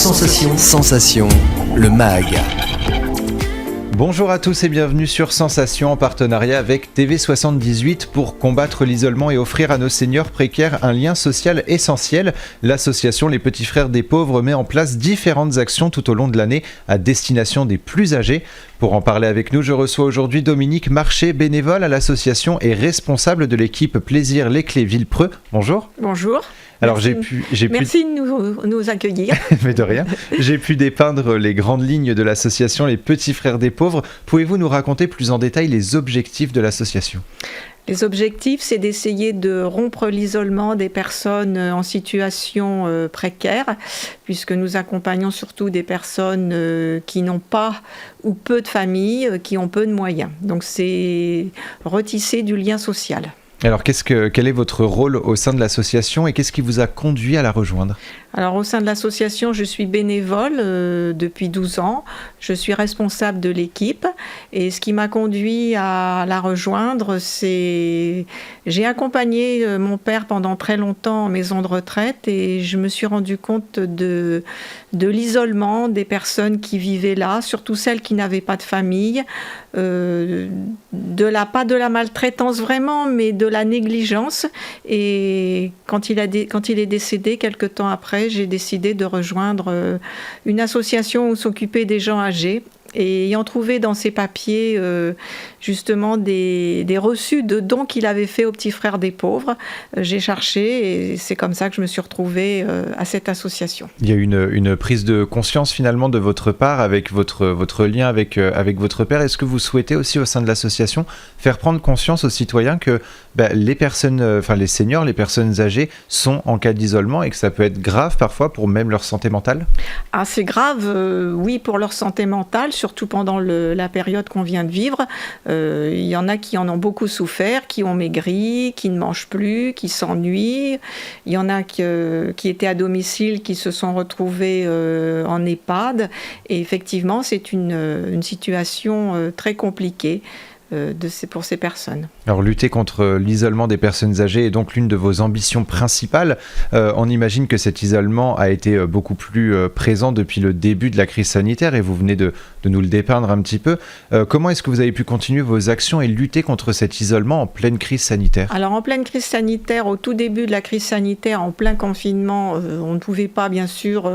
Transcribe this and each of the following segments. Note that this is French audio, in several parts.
Sensation. Sensation, le MAG. Bonjour à tous et bienvenue sur Sensation en partenariat avec TV78 pour combattre l'isolement et offrir à nos seniors précaires un lien social essentiel. L'association Les Petits Frères des Pauvres met en place différentes actions tout au long de l'année à destination des plus âgés. Pour en parler avec nous, je reçois aujourd'hui Dominique Marché, bénévole à l'association et responsable de l'équipe Plaisir Les Clés Villepreux. Bonjour. Bonjour. Alors Merci de nous accueillir. Mais de rien. J'ai pu dépeindre les grandes lignes de l'association Les Petits Frères des Pauvres. Pouvez-vous nous raconter plus en détail les objectifs de l'association ? Les objectifs, c'est d'essayer de rompre l'isolement des personnes en situation précaire, puisque nous accompagnons surtout des personnes qui n'ont pas ou peu de famille, qui ont peu de moyens. Donc c'est retisser du lien social. Alors, quel est votre rôle au sein de l'association et qu'est-ce qui vous a conduit à la rejoindre ? Alors, au sein de l'association, je suis bénévole depuis 12 ans. Je suis responsable de l'équipe. Et ce qui m'a conduit à la rejoindre, c'est... J'ai accompagné mon père pendant très longtemps en maison de retraite et je me suis rendu compte de l'isolement des personnes qui vivaient là, surtout celles qui n'avaient pas de famille, pas de la maltraitance vraiment, mais de la négligence. Et quand il est décédé, quelque temps après, j'ai décidé de rejoindre une association où s'occuper des gens âgés. Et ayant trouvé dans ses papiers justement des reçus de dons qu'il avait fait aux petits frères des pauvres, j'ai cherché et c'est comme ça que je me suis retrouvée à cette association. Il y a une prise de conscience finalement de votre part avec votre lien avec votre père. Est-ce que vous souhaitez aussi au sein de l'association faire prendre conscience aux citoyens que les personnes, les seniors, les personnes âgées sont en cas d'isolement et que ça peut être grave parfois pour même leur santé mentale ? Ah, c'est grave, oui, pour leur santé mentale, surtout pendant la période qu'on vient de vivre. Il y en a qui en ont beaucoup souffert, qui ont maigri, qui ne mangent plus, qui s'ennuient. Il y en a qui étaient à domicile, qui se sont retrouvés en EHPAD. Et effectivement, c'est une situation très compliquée pour ces personnes. Alors lutter contre l'isolement des personnes âgées est donc l'une de vos ambitions principales. On imagine que cet isolement a été beaucoup plus présent depuis le début de la crise sanitaire et vous venez de nous le dépeindre un petit peu. Comment est-ce que vous avez pu continuer vos actions et lutter contre cet isolement en pleine crise sanitaire ? Alors en pleine crise sanitaire, au tout début de la crise sanitaire, en plein confinement, on ne pouvait pas bien sûr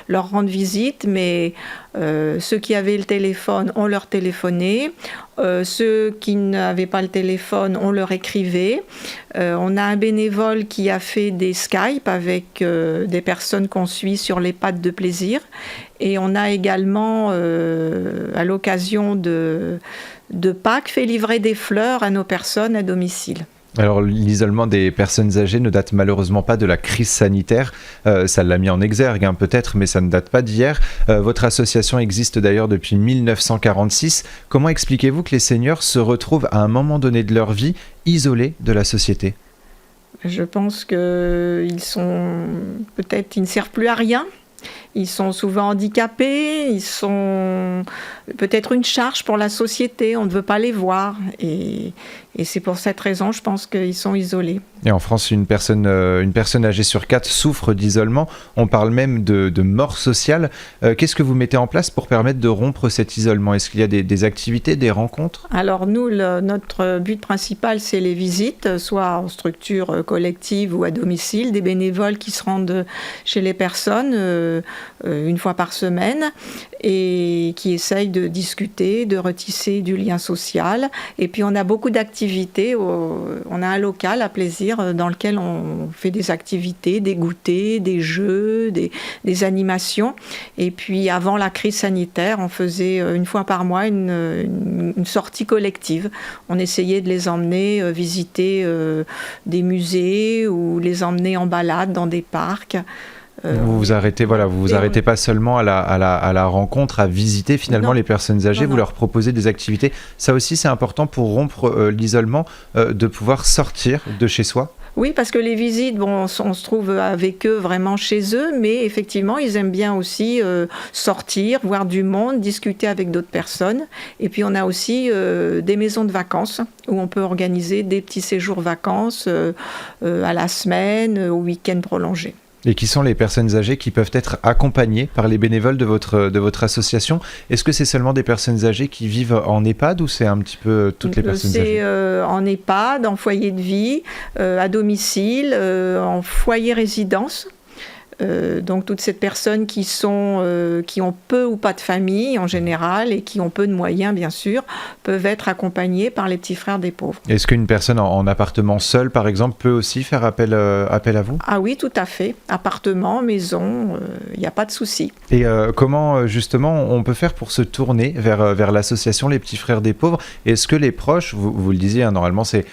leur rendre visite, mais ceux qui avaient le téléphone, on leur téléphonait. Ceux qui n'avaient pas le téléphone, on leur écrivait. On a un bénévole qui a fait des Skype avec des personnes qu'on suit sur les pattes de plaisir. Et on a également, à l'occasion de Pâques, fait livrer des fleurs à nos personnes à domicile. Alors l'isolement des personnes âgées ne date malheureusement pas de la crise sanitaire, ça l'a mis en exergue peut-être, mais ça ne date pas d'hier. Votre association existe d'ailleurs depuis 1946. Comment expliquez-vous que les seniors se retrouvent à un moment donné de leur vie isolés de la société ? Je pense qu'ils ne servent plus à rien. Ils sont souvent handicapés, ils sont peut-être une charge pour la société, on ne veut pas les voir. Et c'est pour cette raison, je pense qu'ils sont isolés. Et en France, une personne âgée sur 4 souffre d'isolement. On parle même de mort sociale. Qu'est-ce que vous mettez en place pour permettre de rompre cet isolement ? Est-ce qu'il y a des activités, des rencontres ? Alors nous, notre but principal, c'est les visites, soit en structure collective ou à domicile, des bénévoles qui se rendent chez les personnes une fois par semaine et qui essayent de discuter, de retisser du lien social. Et puis on a beaucoup d'activités. On a un local à Plaisir dans lequel on fait des activités, des goûters, des jeux, des animations. Et puis avant la crise sanitaire, on faisait une fois par mois une sortie collective. On essayait de les emmener visiter des musées ou les emmener en balade dans des parcs. Vous vous arrêtez pas seulement à la rencontre, à visiter finalement les personnes âgées, vous leur proposez des activités. Ça aussi, c'est important pour rompre l'isolement, de pouvoir sortir de chez soi. Oui, parce que les visites, on se trouve avec eux vraiment chez eux, mais effectivement, ils aiment bien aussi sortir, voir du monde, discuter avec d'autres personnes. Et puis, on a aussi des maisons de vacances où on peut organiser des petits séjours vacances à la semaine, au week-end prolongé. Et qui sont les personnes âgées qui peuvent être accompagnées par les bénévoles de votre association? Est-ce que c'est seulement des personnes âgées qui vivent en EHPAD ou c'est un petit peu toutes les personnes âgées? C'est en EHPAD, en foyer de vie, à domicile, en foyer résidence. Donc toutes ces personnes qui ont peu ou pas de famille en général et qui ont peu de moyens bien sûr, peuvent être accompagnées par les petits frères des pauvres. Est-ce qu'une personne en appartement seule par exemple peut aussi faire appel à vous? Ah oui, tout à fait. Appartement, maison, il n'y a pas de souci. Et comment justement on peut faire pour se tourner vers l'association Les Petits Frères des Pauvres? Est-ce que les proches, vous le disiez, hein, normalement c'est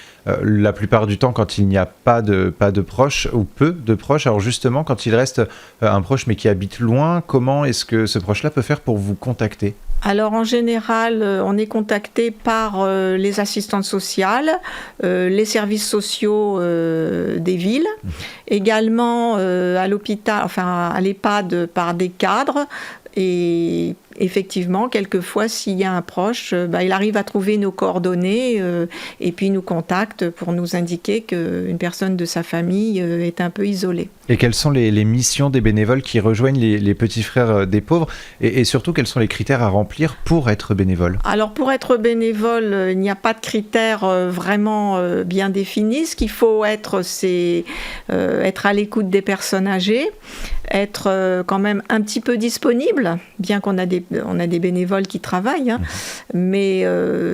la plupart du temps quand il n'y a pas de proches ou peu de proches, alors justement quand il reste un proche mais qui habite loin, comment est-ce que ce proche-là peut faire pour vous contacter? Alors en général, on est contacté par les assistantes sociales, les services sociaux des villes, également à l'hôpital, enfin à l'EHPAD par des cadres. Et effectivement, quelquefois, s'il y a un proche, il arrive à trouver nos coordonnées et puis nous contacte pour nous indiquer qu'une personne de sa famille est un peu isolée. Et quelles sont les missions des bénévoles qui rejoignent les Petits Frères des Pauvres et surtout, quels sont les critères à remplir pour être bénévole? Alors, pour être bénévole, il n'y a pas de critères vraiment bien définis. Ce qu'il faut être, c'est être à l'écoute des personnes âgées, être quand même un petit peu disponible, bien qu'on a des bénévoles qui travaillent, hein, mais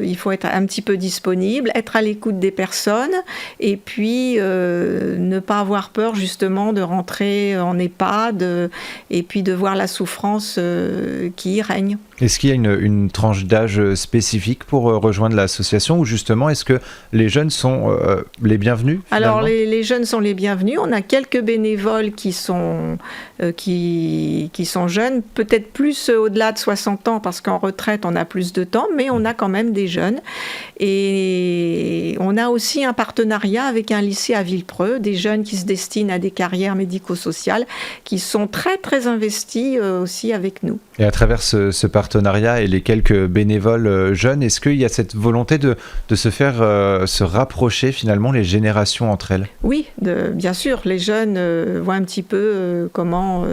il faut être un petit peu disponible, être à l'écoute des personnes et puis ne pas avoir peur justement de rentrer en EHPAD et puis de voir la souffrance qui y règne. Est-ce qu'il y a une tranche d'âge spécifique pour rejoindre l'association ou justement est-ce que les jeunes sont les bienvenus finalement? Alors les jeunes sont les bienvenus. On a quelques bénévoles qui sont jeunes, peut-être plus au-delà de 60 ans parce qu'en retraite on a plus de temps, mais on a quand même des jeunes. Et on a aussi un partenariat avec un lycée à Villepreux, des jeunes qui se destinent à des carrières médico-sociales, qui sont très très investis aussi avec nous. Et à travers ce partenariat et les quelques bénévoles jeunes, est-ce qu'il y a cette volonté de se faire se rapprocher finalement les générations entre elles? Oui, bien sûr, les jeunes voient un petit peu comment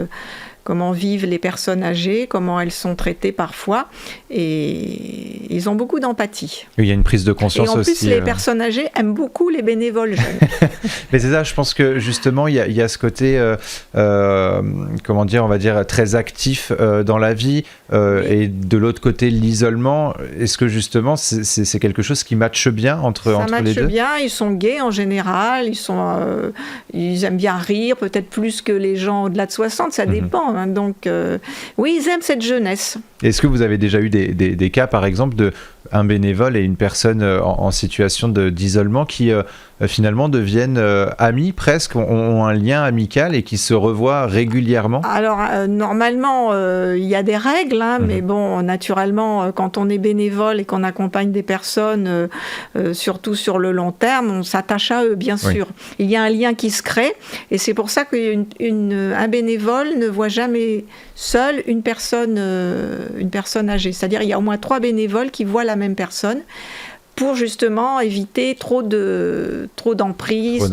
vivent les personnes âgées, comment elles sont traitées parfois, et ils ont beaucoup d'empathie. Il y a une prise de conscience aussi. Et en plus, les personnes âgées aiment beaucoup les bénévoles jeunes. Mais c'est ça, je pense que justement, il y a ce côté, comment dire, on va dire, très actif dans la vie, oui. Et de l'autre côté, l'isolement. Est-ce que justement, c'est quelque chose qui matche bien entre les deux? Ça matche bien, ils sont gais en général, ils aiment bien rire, peut-être plus que les gens au-delà de 60, ça dépend. Hein, donc, oui, ils aiment cette jeunesse. Est-ce que vous avez déjà eu des cas, par exemple, d'un bénévole et une personne en situation d'isolement qui finalement deviennent amis presque, ont un lien amical et qui se revoient régulièrement? Alors, normalement, il y a des règles, hein, mais bon, naturellement, quand on est bénévole et qu'on accompagne des personnes, surtout sur le long terme, on s'attache à eux, bien sûr. Il y a un lien qui se crée et c'est pour ça qu'un bénévole ne voit jamais seul une personne âgée. C'est-à-dire il y a au moins 3 bénévoles qui voient la même personne pour justement éviter trop d'emprise,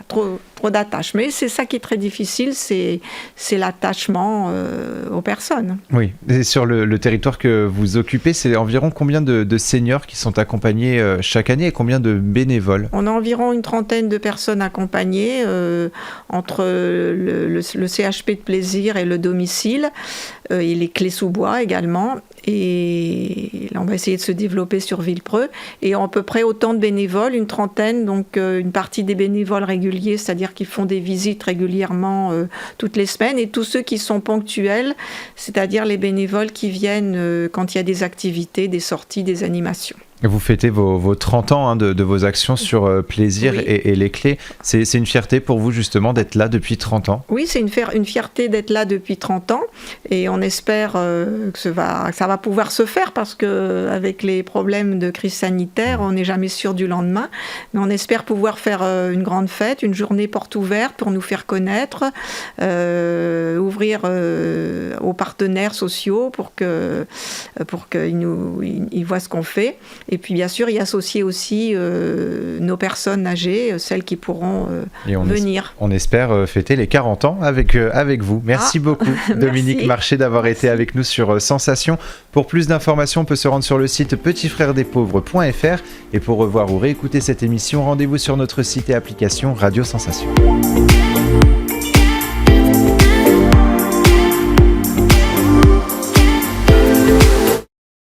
trop d'attache. Mais c'est ça qui est très difficile, c'est l'attachement aux personnes. Oui, et sur le territoire que vous occupez, c'est environ combien de seniors qui sont accompagnés chaque année et combien de bénévoles? On a environ une trentaine de personnes accompagnées entre le CHP de plaisir et le domicile, et les clés sous bois également. Et là, on va essayer de se développer sur Villepreux. Et à peu près autant de bénévoles, une trentaine, donc une partie des bénévoles réguliers, c'est-à-dire qui font des visites régulièrement toutes les semaines, et tous ceux qui sont ponctuels, c'est-à-dire les bénévoles qui viennent quand il y a des activités, des sorties, des animations. Vous fêtez vos 30 ans hein, de vos actions sur plaisir et les clés. C'est une fierté pour vous justement d'être là depuis 30 ans? Oui, c'est une fierté d'être là depuis 30 ans et on espère que ça va pouvoir se faire parce qu'avec les problèmes de crise sanitaire, on n'est jamais sûr du lendemain. Mais on espère pouvoir faire une grande fête, une journée porte ouverte pour nous faire connaître, ouvrir aux partenaires sociaux pour qu'ils voient ce qu'on fait. Et puis bien sûr, y associer aussi nos personnes âgées, celles qui pourront venir. On espère fêter les 40 ans avec vous. Merci beaucoup Dominique Marché d'avoir été avec nous sur Sensation. Pour plus d'informations, on peut se rendre sur le site petitsfrèresdespauvres.fr et pour revoir ou réécouter cette émission, rendez-vous sur notre site et application Radio Sensation.